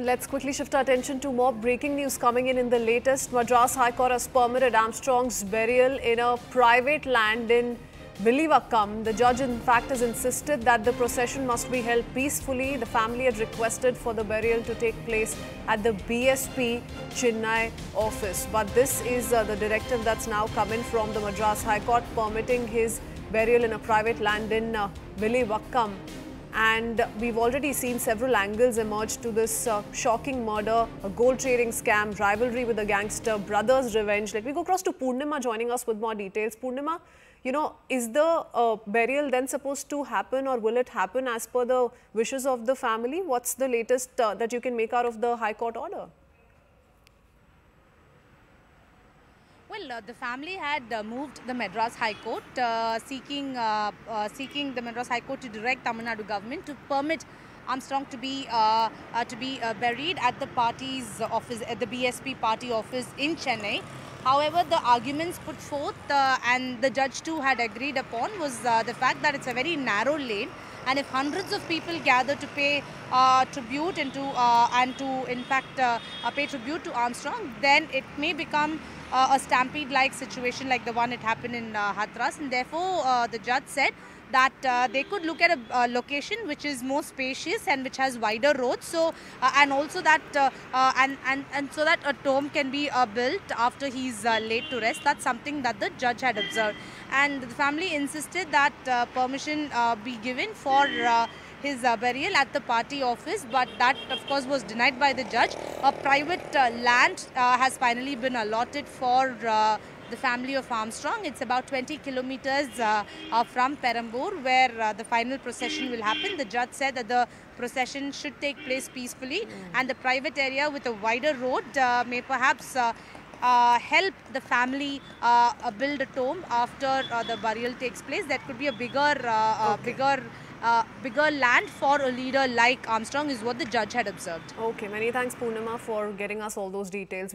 And let's quickly shift our attention to more breaking news coming in the latest. Madras High Court has permitted Armstrong's burial in a private land in Villivakkam. The judge, in fact, has insisted that the procession must be held peacefully. The family had requested for the burial to take place at the BSP Chennai office. But this is the directive that's now come in from the Madras High Court, permitting his burial in a private land in Villivakkam. And we've already seen several angles emerge to this shocking murder, a gold trading scam, rivalry with a gangster, brothers' revenge. Let me go across to Purnima joining us with more details. Purnima, you know, is the burial then supposed to happen, or will it happen as per the wishes of the family? What's the latest that you can make out of the High Court order? Well, the family had moved the Madras High Court, seeking the Madras High Court to direct Tamil Nadu government to permit Armstrong to be buried at the party's office, at the BSP party office in Chennai. However, the arguments put forth and the judge too had agreed upon was the fact that it's a very narrow lane, and if hundreds of people gather to pay tribute pay tribute to Armstrong, then it may become a stampede-like situation like the one it happened in Hathras, and therefore the judge said that they could look at a location which is more spacious and which has wider roads. So and also that so that a tomb can be built after he's laid to rest. That's something that the judge had observed, and the family insisted that permission be given for his burial at the party office, but that of course was denied by the judge. A private land has finally been allotted for the family of Armstrong. It's about 20 kilometers from Perambur, where the final procession will happen. The judge said that the procession should take place peacefully, and the private area with a wider road may perhaps help the family build a tomb after the burial takes place. That could be a bigger land for a leader like Armstrong, is what the judge had observed. Okay, many thanks Purnima for getting us all those details.